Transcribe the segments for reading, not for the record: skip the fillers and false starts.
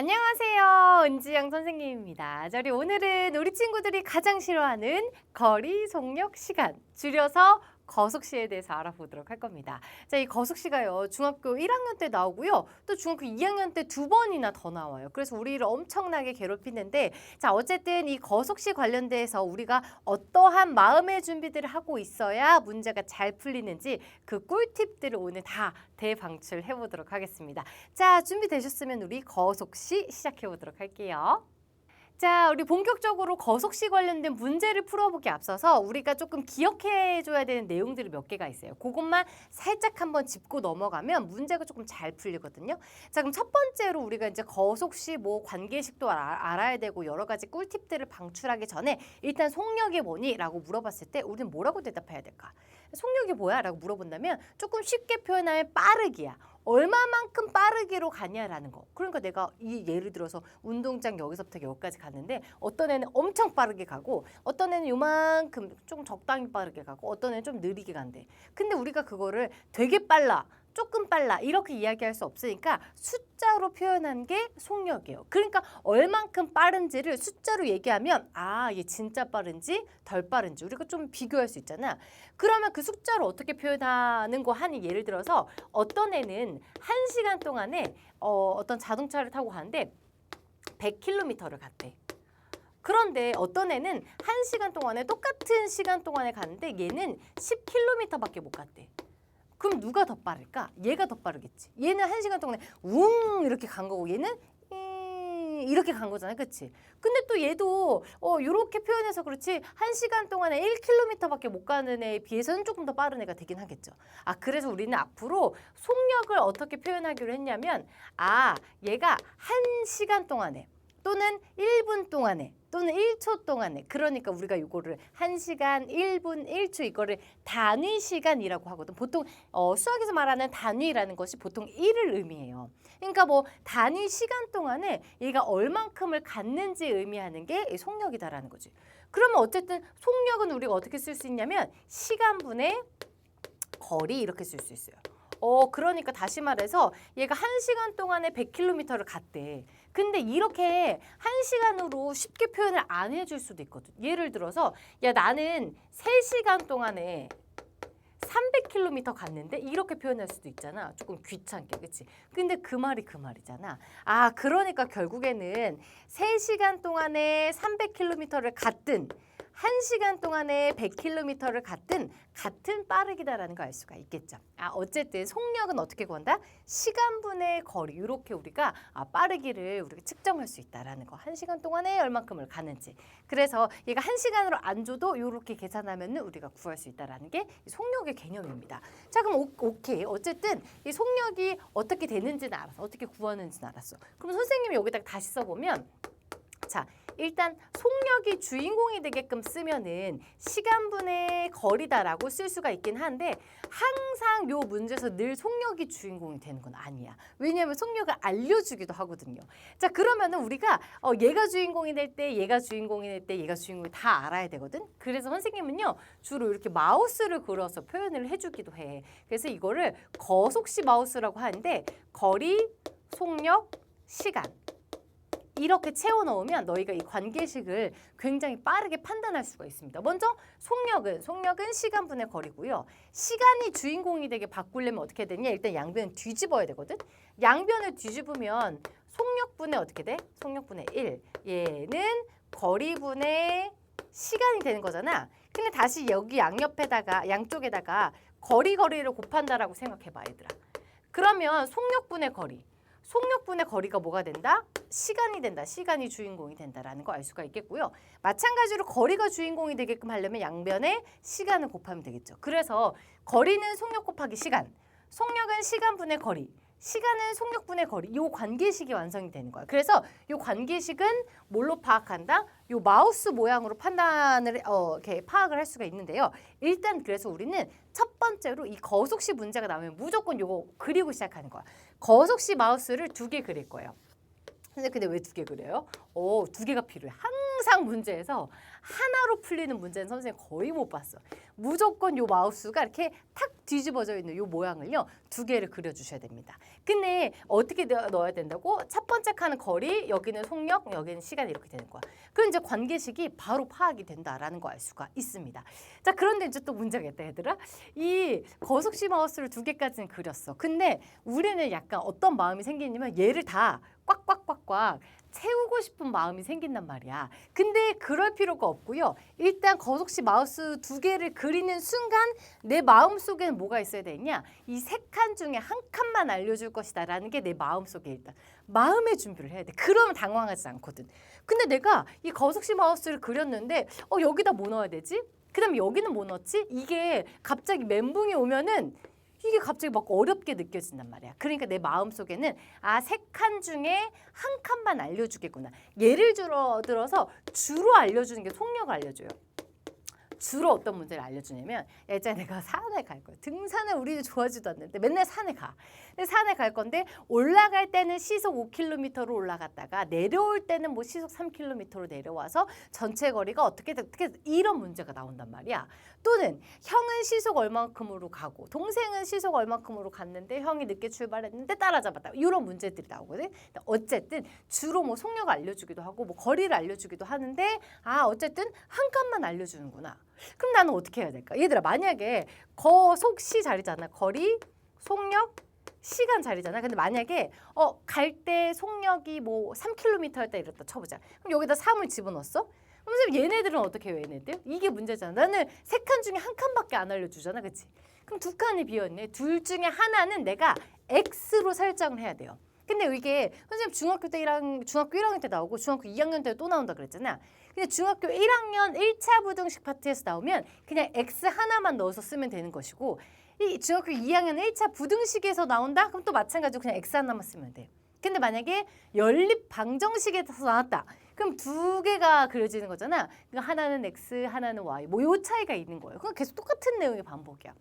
안녕하세요. 은지영 선생님입니다. 오늘은 우리 친구들이 가장 싫어하는 거리 속력 시간, 줄여서 거속시에 대해서 알아보도록 할 겁니다. 이 거속시가요, 중학교 1학년 때 나오고요, 또 중학교 2학년 때 2번이나 더 나와요. 그래서 우리를 엄청나게 괴롭히는데, 어쨌든 이 거속시 관련돼서 우리가 어떠한 마음의 준비들을 하고 있어야 문제가 잘 풀리는지 그 꿀팁들을 오늘 다 대방출해 보도록 하겠습니다. 준비되셨으면 우리 거속시 시작해 보도록 할게요. 우리 본격적으로 거속시 관련된 문제를 풀어보기 앞서서 우리가 조금 기억해줘야 되는 내용들이 몇 개가 있어요. 그것만 살짝 한번 짚고 넘어가면 문제가 조금 잘 풀리거든요. 그럼 첫 번째로 우리가 이제 거속시 관계식도 알아야 되고 여러 가지 꿀팁들을 방출하기 전에 일단 속력이 뭐니? 라고 물어봤을 때 우리는 뭐라고 대답해야 될까? 속력이 뭐야? 라고 물어본다면 조금 쉽게 표현하면 빠르기야. 얼마만큼 빠르기로 가냐라는 거. 그러니까 내가 예를 들어서 운동장 여기서부터 여기까지 가는데 어떤 애는 엄청 빠르게 가고 어떤 애는 요만큼 좀 적당히 빠르게 가고 어떤 애는 좀 느리게 간대. 근데 우리가 그거를 되게 빨라, 조금 빨라 이렇게 이야기할 수 없으니까 숫자로 표현한 게 속력이에요. 그러니까 얼만큼 빠른지를 숫자로 얘기하면 얘 진짜 빠른지 덜 빠른지 우리가 좀 비교할 수 있잖아. 그러면 그 숫자로 어떻게 표현하는 거 하니? 예를 들어서 어떤 애는 1시간 동안에 어떤 자동차를 타고 가는데 100km를 갔대. 그런데 어떤 애는 1시간 동안에 똑같은 시간 동안에 갔는데 얘는 10km밖에 못 갔대. 그럼 누가 더 빠를까? 얘가 더 빠르겠지. 얘는 1시간 동안에 웅 이렇게 간 거고 얘는 이렇게 간 거잖아요. 그치? 근데 또 얘도 이렇게 표현해서 그렇지 1시간 동안에 1km밖에 못 가는 애에 비해서는 조금 더 빠른 애가 되긴 하겠죠. 그래서 우리는 앞으로 속력을 어떻게 표현하기로 했냐면 얘가 1시간 동안에 또는 1분 동안에 또는 1초 동안에 그러니까 우리가 이거를 1시간, 1분, 1초 이거를 단위 시간이라고 하거든. 보통 수학에서 말하는 단위라는 것이 보통 1을 의미해요. 그러니까 단위 시간 동안에 얘가 얼만큼을 갔는지 의미하는 게 속력이다라는 거지. 그러면 어쨌든 속력은 우리가 어떻게 쓸 수 있냐면 시간분의 거리 이렇게 쓸 수 있어요. 그러니까 다시 말해서 얘가 1시간 동안에 100km를 갔대. 근데 이렇게 1시간으로 쉽게 표현을 안 해줄 수도 있거든. 예를 들어서 나는 3시간 동안에 300km 갔는데 이렇게 표현할 수도 있잖아. 조금 귀찮게, 그치? 근데 그 말이 그 말이잖아. 그러니까 결국에는 3시간 동안에 300km를 갔든 1시간 동안에 100km를 갔든 같은 빠르기다라는 걸 알 수가 있겠죠. 어쨌든 속력은 어떻게 구한다? 시간분의 거리. 이렇게 우리가 빠르기를 우리가 측정할 수 있다라는 거. 1시간 동안에 얼만큼을 가는지. 그래서 얘가 1시간으로 안 줘도 이렇게 계산하면 우리가 구할 수 있다라는 게 속력의 개념입니다. 그럼 오케이. 어쨌든 이 속력이 어떻게 되는지는 알았어. 어떻게 구하는지는 알았어. 그럼 선생님이 여기다가 다시 써보면 일단 속력이 주인공이 되게끔 쓰면은 시간분의 거리다라고 쓸 수가 있긴 한데 항상 요 문제에서 늘 속력이 주인공이 되는 건 아니야. 왜냐하면 속력을 알려주기도 하거든요. 그러면은 우리가 얘가 주인공이 될 때, 얘가 주인공이 될 때, 얘가 주인공이 다 알아야 되거든. 그래서 선생님은요 주로 이렇게 마우스를 그려서 표현을 해주기도 해. 그래서 이거를 거속시 마우스라고 하는데 거리, 속력, 시간 이렇게 채워넣으면 너희가 이 관계식을 굉장히 빠르게 판단할 수가 있습니다. 먼저 속력은 시간분의 거리고요. 시간이 주인공이 되게 바꾸려면 어떻게 되냐? 일단 양변을 뒤집어야 되거든. 양변을 뒤집으면 속력분의 어떻게 돼? 속력분의 1. 얘는 거리분의 시간이 되는 거잖아. 근데 다시 여기 양쪽에다가 거리를 곱한다라고 생각해봐, 얘들아. 그러면 속력분의 거리가 뭐가 된다? 시간이 된다. 시간이 주인공이 된다라는 거 알 수가 있겠고요. 마찬가지로 거리가 주인공이 되게끔 하려면 양변에 시간을 곱하면 되겠죠. 그래서 거리는 속력 곱하기 시간, 속력은 시간분의 거리, 시간은 속력분의 거리. 이 관계식이 완성이 되는 거야. 그래서 이 관계식은 뭘로 파악한다? 이 마우스 모양으로 판단을 이렇게 파악을 할 수가 있는데요. 일단 그래서 우리는 첫 번째로 이 거속시 문제가 나오면 무조건 이거 그리고 시작하는 거야. 거속시 마우스를 2개 그릴 거예요. 근데 왜 2개 그려요? 2개가 필요해. 항상 문제에서 하나로 풀리는 문제는 선생님 거의 못 봤어. 무조건 요 마우스가 이렇게 탁 뒤집어져 있는 요 모양을요 2개를 그려주셔야 됩니다. 근데 어떻게 넣어야 된다고? 첫 번째 칸은 거리, 여기는 속력, 여기는 시간 이렇게 되는 거야. 그럼 이제 관계식이 바로 파악이 된다라는 거 알 수가 있습니다. 자, 그런데 이제 또 문제가 있다 얘들아. 이 거속시 마우스를 2개까지는 그렸어. 근데 우리는 약간 어떤 마음이 생기냐면 얘를 다 꽉꽉꽉꽉 채우고 싶은 마음이 생긴단 말이야. 근데 그럴 필요가 없고요. 일단 거속시 마우스 2개를 그리는 순간 내 마음속에는 뭐가 있어야 되냐? 이 3칸 중에 한 칸만 알려줄 것이다 라는 게 내 마음속에 일단 마음의 준비를 해야 돼. 그러면 당황하지 않거든. 근데 내가 이 거속시 마우스를 그렸는데 여기다 뭐 넣어야 되지? 그 다음에 여기는 뭐 넣었지? 이게 갑자기 멘붕이 오면은 이게 갑자기 막 어렵게 느껴진단 말이야. 그러니까 내 마음속에는 3칸 중에 한 칸만 알려주겠구나. 예를 들어서 주로 알려주는 게 속력을 알려줘요. 주로 어떤 문제를 알려주냐면 예전에 내가 산에 갈 거야. 등산을 우리도 좋아하지도 않는데 맨날 산에 가. 근데 산에 갈 건데 올라갈 때는 시속 5km로 올라갔다가 내려올 때는 뭐 시속 3km로 내려와서 전체 거리가 어떻게 이런 문제가 나온단 말이야. 또는 형은 시속 얼만큼으로 가고 동생은 시속 얼만큼으로 갔는데 형이 늦게 출발했는데 따라잡았다. 이런 문제들이 나오거든. 어쨌든 주로 뭐 속력을 알려주기도 하고 뭐 거리를 알려주기도 하는데 어쨌든 한 칸만 알려주는구나. 그럼 나는 어떻게 해야 될까? 얘들아 만약에 거속시 자리잖아. 거리, 속력, 시간 자리잖아. 근데 만약에 갈 때 속력이 뭐 3km였다 이랬다 쳐보자. 그럼 여기다 3을 집어넣었어? 그럼 선생님 얘네들은 어떻게 해요? 얘네들? 이게 문제잖아. 나는 3칸 중에 한 칸밖에 안 알려주잖아. 그치? 그럼 2칸이 비어있네. 둘 중에 하나는 내가 X로 설정을 해야 돼요. 근데 이게 선생님 중학교 1학년 때 나오고 중학교 2학년 때 또 나온다 그랬잖아. 근데 중학교 1학년 1차 부등식 파트에서 나오면 그냥 X 하나만 넣어서 쓰면 되는 것이고 이 중학교 2학년 1차 부등식에서 나온다? 그럼 또 마찬가지로 그냥 X 하나만 쓰면 돼. 근데 만약에 연립 방정식에서 나왔다. 그럼 2개가 그려지는 거잖아. 그러니까 하나는 X, 하나는 Y. 뭐 요 차이가 있는 거예요. 그건 계속 똑같은 내용의 반복이야.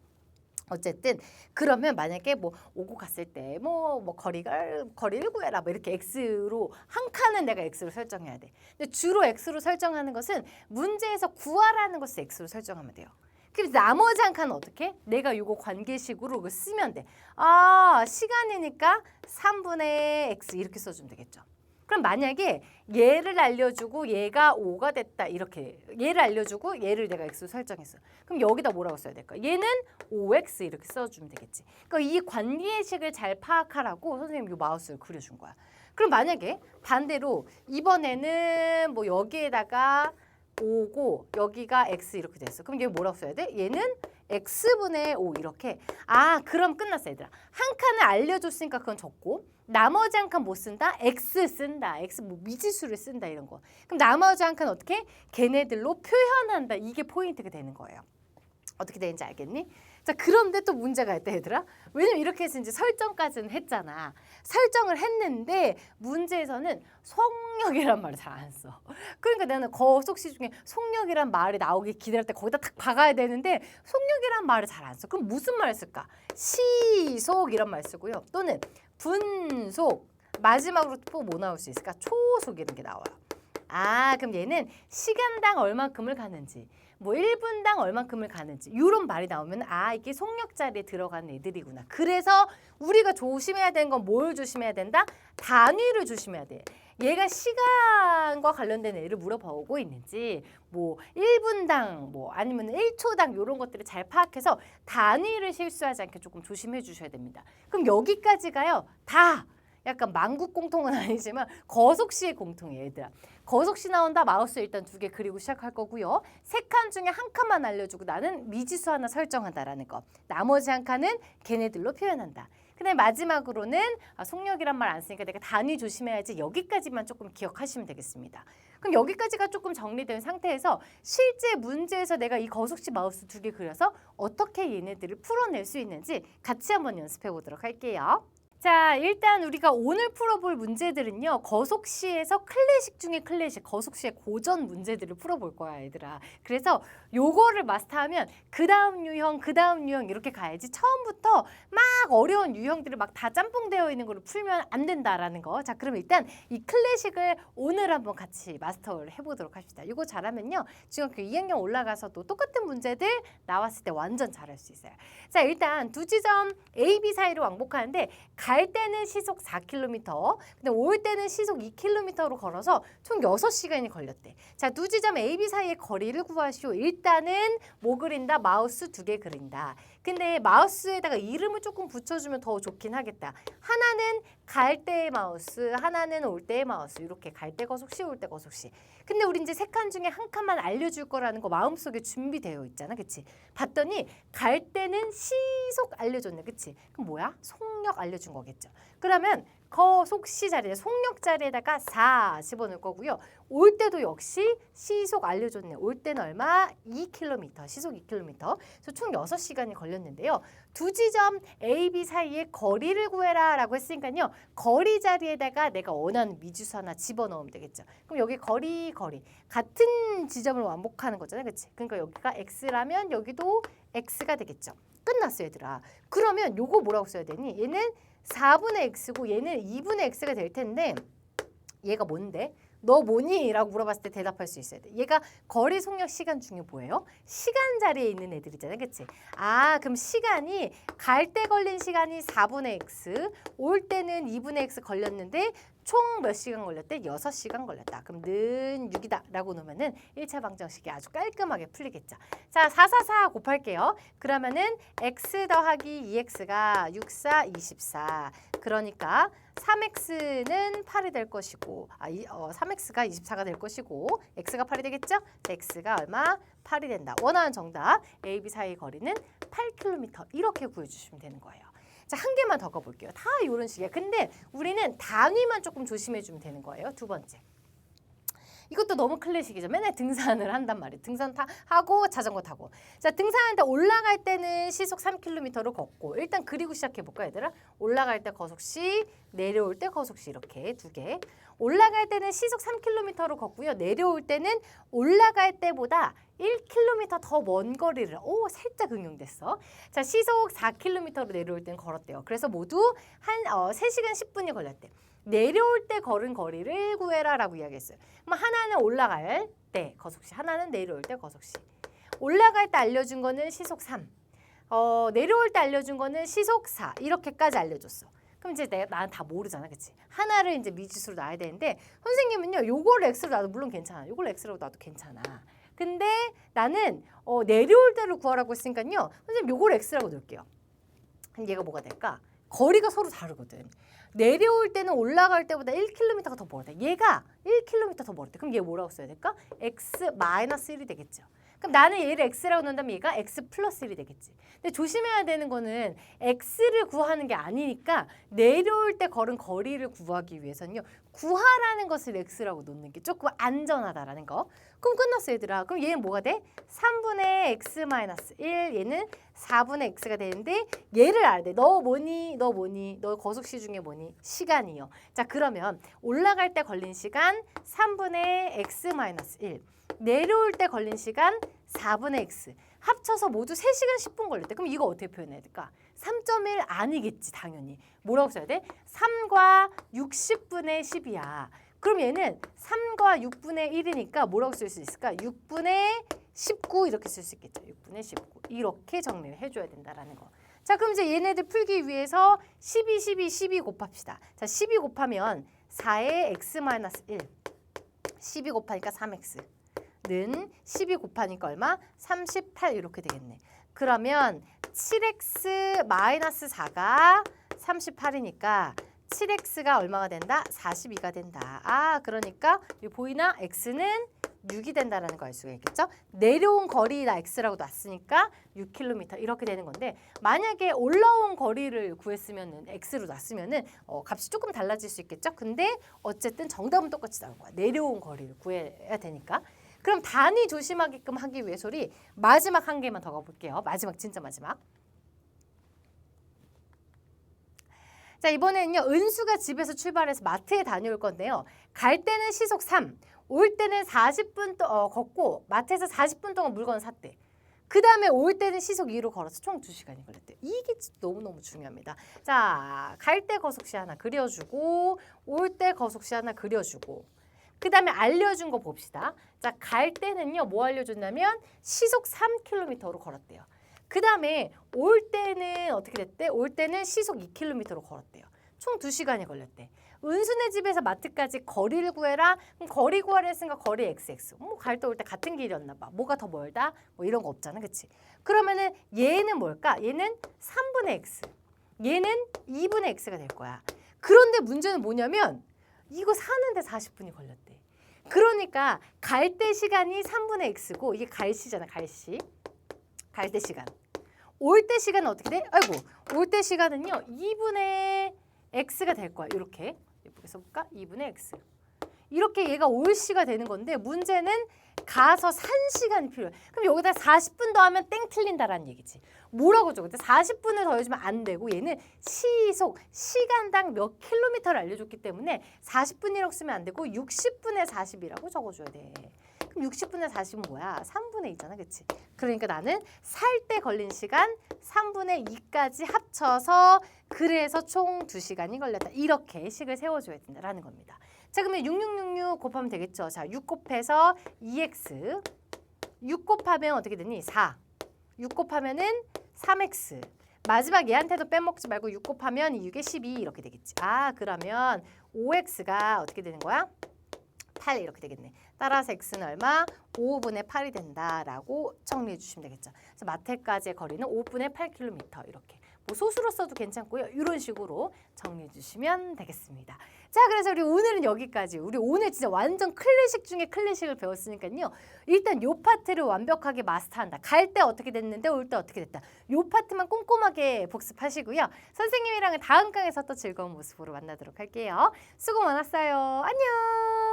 어쨌든 그러면 만약에 뭐 오고 갔을 때 뭐 거리를 구해라 뭐 이렇게 X로 한 칸은 내가 X로 설정해야 돼. 근데 주로 X로 설정하는 것은 문제에서 구하라는 것을 X로 설정하면 돼요. 그래서 나머지 한 칸은 어떻게? 내가 요거 관계식으로 쓰면 돼. 시간이니까 3분의 X 이렇게 써주면 되겠죠. 그럼 만약에 얘를 알려주고 얘가 5가 됐다 이렇게 얘를 알려주고 얘를 내가 X로 설정했어. 그럼 여기다 뭐라고 써야 될까? 얘는 5X 이렇게 써주면 되겠지. 그러니까 이 관계식을 잘 파악하라고 선생님이 이 마우스를 그려준 거야. 그럼 만약에 반대로 이번에는 뭐 여기에다가 5고 여기가 X 이렇게 됐어. 그럼 얘 뭐라고 써야 돼? 얘는 X분의 5 이렇게. 그럼 끝났어 얘들아. 한 칸을 알려줬으니까 그건 적고 나머지 한 칸 못 쓴다? X 쓴다. X 뭐 미지수를 쓴다 이런 거. 그럼 나머지 한 칸 어떻게? 걔네들로 표현한다. 이게 포인트가 되는 거예요. 어떻게 되는지 알겠니? 자, 그런데 또 문제가 있다 얘들아. 왜냐면 이렇게 해서 이제 설정까지는 했잖아. 설정을 했는데 문제에서는 속력이란 말을 잘 안 써. 그러니까 나는 거속시 중에 속력이란 말이 나오기 기다릴 때 거기다 탁 박아야 되는데 속력이란 말을 잘 안 써. 그럼 무슨 말을 쓸까? 시속 이런 말 쓰고요. 또는 분속, 마지막으로 또 뭐 나올 수 있을까? 초속 이런 게 나와요. 그럼 얘는 시간당 얼만큼을 가는지 뭐 1분당 얼만큼을 가는지 이런 말이 나오면 이게 속력 자리에 들어가는 애들이구나. 그래서 우리가 조심해야 되는 건 뭘 조심해야 된다? 단위를 조심해야 돼. 얘가 시간과 관련된 애를 물어보고 있는지 뭐 1분당 뭐 아니면 1초당 이런 것들을 잘 파악해서 단위를 실수하지 않게 조금 조심해 주셔야 됩니다. 그럼 여기까지가요. 다 약간 만국 공통은 아니지만 거속시의 공통이에요 얘들아. 거속시 나온다 마우스 일단 2개 그리고 시작할 거고요. 3칸 중에 한 칸만 알려주고 나는 미지수 하나 설정한다라는 거. 나머지 한 칸은 걔네들로 표현한다. 근데 마지막으로는 속력이란 말 안 쓰니까 내가 단위 조심해야지 여기까지만 조금 기억하시면 되겠습니다. 그럼 여기까지가 조금 정리된 상태에서 실제 문제에서 내가 이 거속시 마우스 2개 그려서 어떻게 얘네들을 풀어낼 수 있는지 같이 한번 연습해 보도록 할게요. 자, 일단 우리가 오늘 풀어볼 문제들은요. 거속시에서 클래식 중에 클래식, 거속시의 고전 문제들을 풀어볼 거야, 얘들아. 그래서 요거를 마스터하면 그 다음 유형, 그 다음 유형 이렇게 가야지 처음부터 막 어려운 유형들을 막 다 짬뽕되어 있는 거를 풀면 안 된다라는 거. 자, 그럼 일단 이 클래식을 오늘 한번 같이 마스터를 해보도록 합시다. 이거 잘하면요. 중학교 2학년 올라가서도 똑같은 문제들 나왔을 때 완전 잘할 수 있어요. 자, 일단 두 지점 A, B 사이를 왕복하는데 갈 때는 시속 4km, 근데 올 때는 시속 2km로 걸어서 총 6시간이 걸렸대. 자, 두 지점 A, B 사이의 거리를 구하시오. 일단은 뭐 그린다? 마우스 2개 그린다. 근데 마우스에다가 이름을 조금 붙여주면 더 좋긴 하겠다. 하나는 갈 때의 마우스, 하나는 올 때의 마우스. 이렇게 갈 때 거속시, 올 때 거속시. 근데 우리 이제 3칸 중에 한 칸만 알려줄 거라는 거 마음속에 준비되어 있잖아. 그치? 봤더니 갈 때는 시속 알려줬네. 그치? 그럼 뭐야? 속력 알려준 거겠죠. 그러면 거속시 자리에 속력 자리에다가 4 집어넣을 거고요. 올 때도 역시 시속 알려줬네. 올 때는 얼마? 2km, 시속 2km. 그래서 총 6시간이 걸렸는데요. 두 지점 A, B 사이의 거리를 구해라 라고 했으니까요. 거리 자리에다가 내가 원하는 미지수 하나 집어넣으면 되겠죠. 그럼 여기 거리. 같은 지점을 왕복하는 거잖아요. 그치? 그러니까 여기가 X라면 여기도 X가 되겠죠. 끝났어, 얘들아. 그러면 요거 뭐라고 써야 되니? 얘는 4분의 X고 얘는 2분의 X가 될 텐데 얘가 뭔데? 너 뭐니? 라고 물어봤을 때 대답할 수 있어야 돼. 얘가 거리, 속력, 시간 중에 뭐예요? 시간 자리에 있는 애들이잖아요. 그치? 아, 그럼 시간이 갈 때 걸린 시간이 4분의 X, 올 때는 2분의 X 걸렸는데 총 몇 시간 걸렸대? 6시간 걸렸다. 그럼 는 6이다 라고 놓으면은 1차 방정식이 아주 깔끔하게 풀리겠죠. 자, 4, 4, 4 곱할게요. 그러면은 x 더하기 2x가 6, 4, 24. 그러니까 3x는 8이 될 것이고 3x가 24가 될 것이고 x가 8이 되겠죠? x가 얼마? 8이 된다. 원하는 정답 A, B 사이의 거리는 8km 이렇게 구해주시면 되는 거예요. 자, 한 개만 더 가볼게요. 다 이런 식이야. 근데 우리는 단위만 조금 조심해주면 되는 거예요. 두 번째. 이것도 너무 클래식이죠. 맨날 등산을 한단 말이에요. 등산 하고 자전거 타고. 자, 등산하는데 올라갈 때는 시속 3km로 걷고 일단 그리고 시작해볼까 얘들아? 올라갈 때 거속시, 내려올 때 거속시 이렇게 두 개. 올라갈 때는 시속 3km로 걷고요. 내려올 때는 올라갈 때보다 1km 더 먼 거리를 살짝 응용됐어. 자, 시속 4km로 내려올 때는 걸었대요. 그래서 모두 한 3시간 10분이 걸렸대. 내려올 때 걸은 거리를 구해라 라고 이야기했어요. 그럼 하나는 올라갈 때 거속시, 하나는 내려올 때 거속시. 올라갈 때 알려준 거는 시속 3, 내려올 때 알려준 거는 시속 4 이렇게까지 알려줬어. 그럼 이제 나는 다 모르잖아, 그치? 하나를 이제 미지수로 놔야 되는데 선생님은요, 요걸 X로 놔도 물론 괜찮아. 요걸 X로 놔도 괜찮아. 근데 나는 내려올 때를 구하라고 했으니까요, 선생님 요걸 X라고 넣을게요. 그럼 얘가 뭐가 될까? 거리가 서로 다르거든. 내려올 때는 올라갈 때보다 1km가 더 멀었대. 얘가 1km 더 멀었대. 그럼 얘 뭐라고 써야 될까? x-1이 되겠죠. 그럼 나는 얘를 x라고 넣는다면 얘가 x 플러스 1이 되겠지. 근데 조심해야 되는 거는 x를 구하는 게 아니니까 내려올 때 걸은 거리를 구하기 위해서는요. 구하라는 것을 x라고 놓는 게 조금 안전하다라는 거. 그럼 끝났어 얘들아. 그럼 얘는 뭐가 돼? 3분의 x-1 얘는 4분의 x가 되는데 얘를 알아야 돼. 너 뭐니? 너 뭐니? 너 거속시 중에 뭐니? 시간이요. 자, 그러면 올라갈 때 걸린 시간 3분의 x-1 내려올 때 걸린 시간 4분의 x 합쳐서 모두 3시간 10분 걸렸대. 그럼 이거 어떻게 표현해야 될까? 3.1 아니겠지 당연히. 뭐라고 써야 돼? 3과 60분의 10이야. 그럼 얘는 3과 6분의 1이니까 뭐라고 쓸 수 있을까? 6분의 19 이렇게 쓸 수 있겠죠. 6분의 19 이렇게 정리를 해줘야 된다라는 거. 자, 그럼 이제 얘네들 풀기 위해서 12 곱합시다. 자, 12 곱하면 4의 x-1 12 곱하니까 3x 는 12 곱하니까 얼마? 38 이렇게 되겠네. 그러면 7x-4가 38이니까 7x가 얼마가 된다? 42가 된다. 아, 그러니까 이 보이나? x는 6이 된다라는 거 알 수가 있겠죠? 내려온 거리나 x라고 놨으니까 6km 이렇게 되는 건데 만약에 올라온 거리를 구했으면은 x로 놨으면은 값이 조금 달라질 수 있겠죠? 근데 어쨌든 정답은 똑같이 나올 거야. 내려온 거리를 구해야 되니까. 그럼 단위 조심하게끔 하기 위해서 우리 마지막 한 개만 더 가볼게요. 마지막 진짜 마지막. 자, 이번에는요. 은수가 집에서 출발해서 마트에 다녀올 건데요. 갈 때는 시속 3, 올 때는 40분 걷고 마트에서 40분 동안 물건을 샀대. 그 다음에 올 때는 시속 2로 걸어서 총 2시간이 걸렸대. 이게 너무너무 중요합니다. 자, 갈 때 거속시 하나 그려주고 올 때 거속시 하나 그려주고 그 다음에 알려준 거 봅시다. 자, 갈 때는요. 뭐 알려줬냐면 시속 3km로 걸었대요. 그 다음에 올 때는 어떻게 됐대? 올 때는 시속 2km로 걸었대요. 총 2시간이 걸렸대. 은수네 집에서 마트까지 거리를 구해라. 그럼 거리 구하라 했으니까 거리 XX. 뭐 갈 때 올 때 같은 길이었나 봐. 뭐가 더 멀다? 뭐 이런 거 없잖아. 그치? 그러면은 얘는 뭘까? 얘는 3분의 X. 얘는 2분의 X가 될 거야. 그런데 문제는 뭐냐면 이거 사는데 40분이 걸렸대. 그러니까 갈 때 시간이 3분의 X고 이게 갈시잖아. 갈시. 갈 때 시간. 올 때 시간은 어떻게 돼? 아이고. 올 때 시간은요. 2분의 X가 될 거야. 이렇게. 예쁘게 써볼까? 2분의 X. 이렇게 얘가 올 시가 되는 건데 문제는 가서 산 시간이 필요해. 그럼 여기다 40분 더하면 땡 틀린다라는 얘기지. 뭐라고 적었대? 40분을 더해주면 안 되고 얘는 시속, 시간당 몇 킬로미터를 알려줬기 때문에 40분이라고 쓰면 안 되고 60분의 40이라고 적어줘야 돼. 그럼 60분의 40은 뭐야? 3분의 2잖아. 그치? 그러니까 나는 살 때 걸린 시간 3분의 2까지 합쳐서 그래서 총 2시간이 걸렸다. 이렇게 식을 세워줘야 된다라는 겁니다. 자, 그러면 6666 곱하면 되겠죠. 자, 6 곱해서 2x. 6 곱하면 어떻게 되니? 4. 6 곱하면은 3x. 마지막 얘한테도 빼먹지 말고 6 곱하면 6에 12 이렇게 되겠지. 아, 그러면 5x가 어떻게 되는 거야? 8 이렇게 되겠네. 따라서 x는 얼마? 5분의 8이 된다라고 정리해 주시면 되겠죠. 그래서 마트까지의 거리는 5분의 8km 이렇게. 뭐 소수로 써도 괜찮고요. 이런 식으로 정리해 주시면 되겠습니다. 자, 그래서 우리 오늘은 여기까지. 우리 오늘 진짜 완전 클래식 중에 클래식을 배웠으니까요. 일단 요 파트를 완벽하게 마스터한다. 갈 때 어떻게 됐는데 올 때 어떻게 됐다. 요 파트만 꼼꼼하게 복습하시고요. 선생님이랑은 다음 강에서 또 즐거운 모습으로 만나도록 할게요. 수고 많았어요. 안녕.